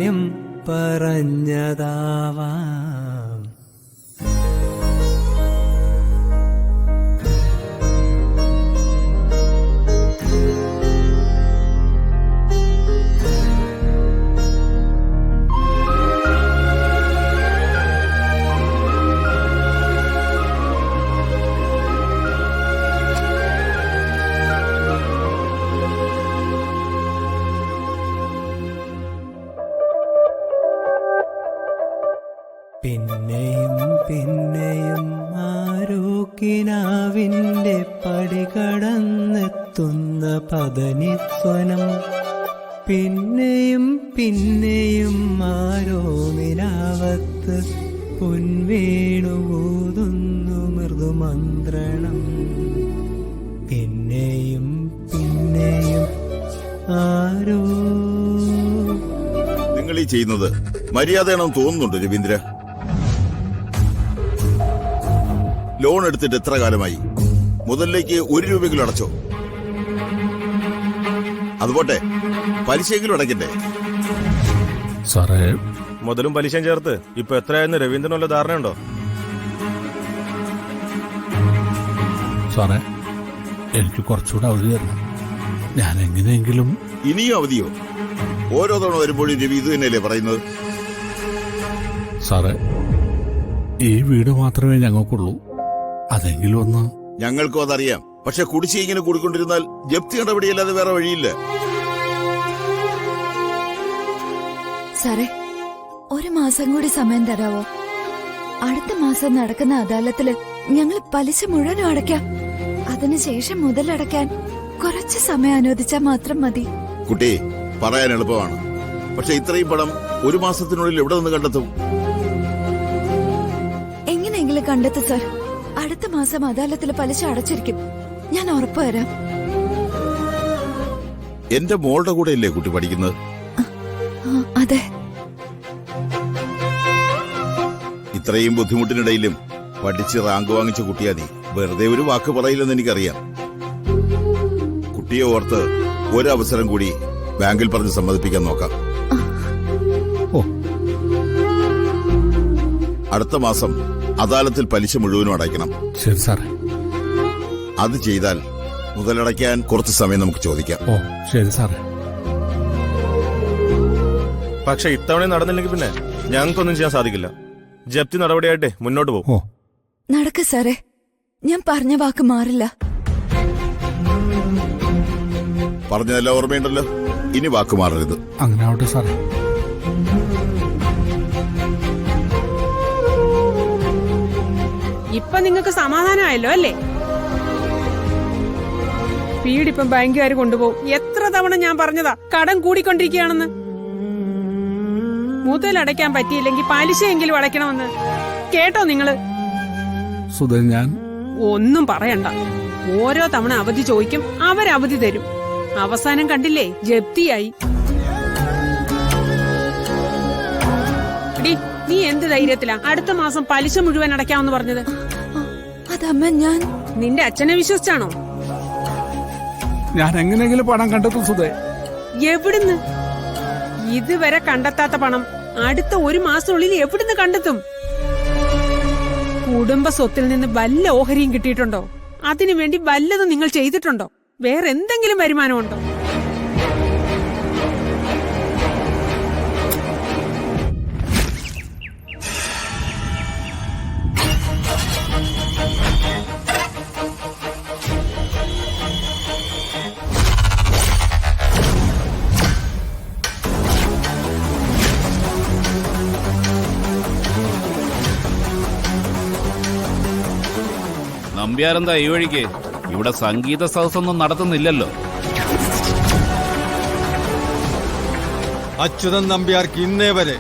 കാര്യം പറഞ്ഞതാവാം. പിന്നെയും പിന്നെയും ആരോഗ്യനാവിൻ്റെ പടികടന്നെത്തുന്ന പതനിത്വനം. പിന്നെയും പിന്നെയും ആരോ നിലാവത്ത് പൊൻവേണുകൂതുന്നു മൃദുമന്ത്രണം. പിന്നെയും പിന്നെയും ആരോ. നിങ്ങൾ ഈ ചെയ്യുന്നത് മര്യാദയാണെന്ന് തോന്നുന്നുണ്ട് രവീന്ദ്ര. ലോൺ എടുത്തിട്ട് എത്ര കാലമായി? മുതലിലേക്ക് 1 രൂപയെങ്കിലും അടച്ചോ? അതുപോട്ടെ, പലിശയെങ്കിലും അടയ്ക്കണ്ടേ? സാറേ, മുതലും പലിശയും ചേർത്ത് ഇപ്പൊ എത്രയായിരുന്നു രവീന്ദ്രനുള്ള ധാരണയുണ്ടോ? സാറേ, എനിക്ക് കുറച്ചുകൂടെ അവധി തരണം. ഞാൻ എങ്ങനെയെങ്കിലും. ഇനിയും അവധിയോ? ഓരോ തവണ വരുമ്പോഴും രവി ഇത് തന്നെയല്ലേ പറയുന്നത്? സാറേ, ഈ വീട് മാത്രമേ ഞങ്ങൾക്കുള്ളൂ. അതെങ്കിലും ഒന്ന്. ഞങ്ങൾക്കും അതറിയാം. പക്ഷെ കുടിശ്ശിക ഇങ്ങനെ കൂടിക്കൊണ്ടിരുന്നാൽ ജപ്തി നടപടിയല്ലാതെ വേറെ വഴിയില്ല. സാറേ, 1 മാസം കൂടി സമയം തരാവോ? അടുത്ത മാസം നടക്കുന്ന അദാലത്തില് ഞങ്ങൾ പലിശ മുഴുവനും അടയ്ക്കാം. അതിനുശേഷം മുതലടയ്ക്കാൻ കുറച്ച് സമയം അനുവദിച്ചാൽ മാത്രം മതി. കുട്ടി, പറയാൻ എളുപ്പമാണ്. പക്ഷെ ഇത്രയും പണം 1 മാസത്തിനുള്ളിൽ എവിടെ നിന്ന് കണ്ടെത്തും? എങ്ങനെയെങ്കിലും കണ്ടെത്തും സാർ. അടുത്ത മാസം അദാലത്തില് പലിശ അടച്ചിരിക്കും, ഞാൻ ഉറപ്പ് തരാം. എന്റെ മോളുടെ കൂടെ അല്ലേ കുട്ടി പഠിക്കുന്നത്? അതെ. ഇത്രയും ബുദ്ധിമുട്ടിനിടയിലും പഠിച്ച് റാങ്ക് വാങ്ങിച്ച കുട്ടിയാ നീ. വെറുതെ ഒരു വാക്ക് പറയില്ലെന്ന് എനിക്കറിയാം. കുട്ടിയെ ഓർത്ത് ഒരവസരം കൂടി ബാങ്കിൽ പറഞ്ഞ് സമ്മതിപ്പിക്കാൻ നോക്കാം. അടുത്ത മാസം അദാലത്തിൽ പലിശ മുഴുവനും അടയ്ക്കണം. ശരി സാറേ. അത് ചെയ്താൽ മുതലടയ്ക്കാൻ കുറച്ച് സമയം നമുക്ക് ചോദിക്കാം. ഓ ശരി സാറേ. പക്ഷെ ഇത്തവണ നടന്നില്ലെങ്കിൽ പിന്നെ ഞങ്ങൾക്കൊന്നും ചെയ്യാൻ സാധിക്കില്ല. ജപ്തി നടപടിയായിട്ടേ മുന്നോട്ട് പോകും. നടക്ക സാറേ, ഞാൻ പറഞ്ഞ വാക്ക് മാറില്ല. പറഞ്ഞതെല്ലാം ഓർമ്മയുണ്ടല്ലോ, ഇനി വാക്ക് മാറരുത്. അങ്ങനെ ആവട്ടെ സാറേ. ഇപ്പൊ നിങ്ങൾക്ക് സമാധാനമായല്ലോ അല്ലേ? വീടിപ്പം ബാങ്കുകാർ കൊണ്ടുപോകും. എത്ര തവണ ഞാൻ പറഞ്ഞതാ കടം കൂടിക്കൊണ്ടിരിക്കുകയാണെന്ന്. മുതലടയ്ക്കാൻ പറ്റിയില്ലെങ്കിൽ പലിശയെങ്കിലും അടയ്ക്കണമെന്ന്. കേട്ടോ നിങ്ങള്? സുധേ, ഞാൻ ഒന്നും പറയണ്ട. ഓരോ തവണ അവധി ചോദിക്കും, അവരവധി തരും. അവസാനം കണ്ടില്ലേ, ജപ്തിയായി. നീ എന്ത് ധൈര്യത്തിലാ അടുത്ത മാസം പലിശ മുഴുവൻ അടയ്ക്കാമെന്ന് പറഞ്ഞത്? അതമ്മ, ഞാൻ നിന്റെ അച്ഛനെ വിശ്വസിച്ചാണോ? ഞാൻ എങ്ങനെയെങ്കിലും പണം കണ്ടെത്തും സുധേ. എവിടുന്ന്? ഇതുവരെ കണ്ടെത്താത്ത പണം അടുത്ത 1 മാസത്തിനുള്ളിൽ എവിടുന്ന് കണ്ടെത്തും? കുടുംബ സ്വത്തിൽ നിന്ന് വല്ല ഓഹരിയും കിട്ടിയിട്ടുണ്ടോ? അതിനുവേണ്ടി വല്ലതും നിങ്ങൾ ചെയ്തിട്ടുണ്ടോ? വേറെ എന്തെങ്കിലും വരുമാനമുണ്ടോ? നമ്പ്യാരെന്താ ഈ വഴിക്ക്? ഇവിടെ സംഗീത സദസ്സൊന്നും നടത്തുന്നില്ലല്ലോ. അച്യുതൻ നമ്പ്യാർക്ക് ഇന്നേ വരെ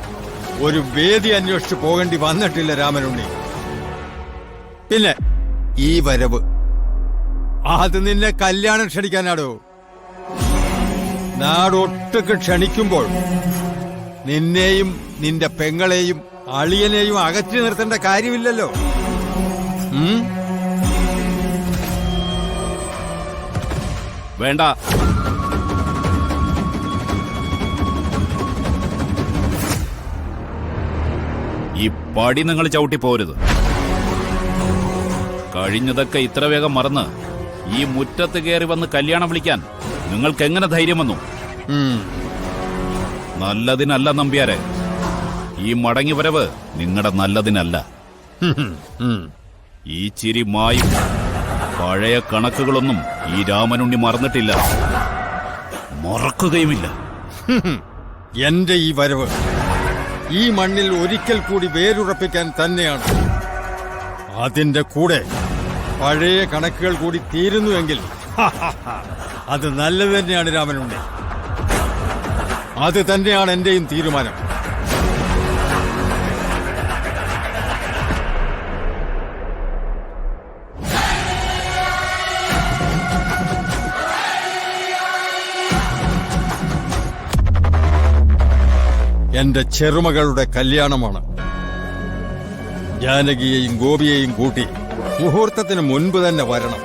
ഒരു വേദി അന്വേഷിച്ച് പോകേണ്ടി വന്നിട്ടില്ല രാമനുണ്ണി. പിന്നെ ഈ വരവ് അത് നിന്നെ കല്യാണം ക്ഷണിക്കാനാടോ? നാടൊട്ടുക്ക് ക്ഷണിക്കുമ്പോൾ നിന്നെയും നിന്റെ പെങ്ങളെയും അളിയനെയും അകറ്റി നിർത്തേണ്ട കാര്യമില്ലല്ലോ. വേണ്ട. ഈ പടി നിങ്ങൾ ചവിട്ടി പോരുത്. കഴിഞ്ഞതൊക്കെ ഇത്ര വേഗം മറന്ന് ഈ മുറ്റത്ത് കയറി വന്ന് കല്യാണം വിളിക്കാൻ നിങ്ങൾക്ക് എങ്ങനെ ധൈര്യം വന്നു? ഉം. നല്ലതിനല്ല നമ്പ്യാരെ. ഈ മടങ്ങി വരവ് നിങ്ങളുടെ നല്ലതിനല്ല. ഉം. ഈ ചിരി മായും. പഴയ കണക്കുകളൊന്നും ഈ രാമനുണ്ണി മറന്നിട്ടില്ല, മറക്കുകയുമില്ല. എന്റെ ഈ വരവ് ഈ മണ്ണിൽ ഒരിക്കൽ കൂടി വേരുറപ്പിക്കാൻ തന്നെയാണ്. അതിന്റെ കൂടെ പഴയ കണക്കുകൾ കൂടി തീരുന്നുവെങ്കിൽ അത് നല്ലത് തന്നെയാണ് രാമനുണ്ണി. അത് തന്നെയാണ് എന്റെയും തീരുമാനം. എന്റെ ചെറുമകളുടെ കല്യാണമാണ്. ജാനകിയെയും ഗോപിയെയും കൂട്ടി മുഹൂർത്തത്തിന് മുൻപ് തന്നെ വരണം.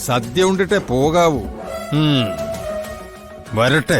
സദ്യ ഉണ്ടിട്ടേ പോകാവൂ. വരട്ടെ.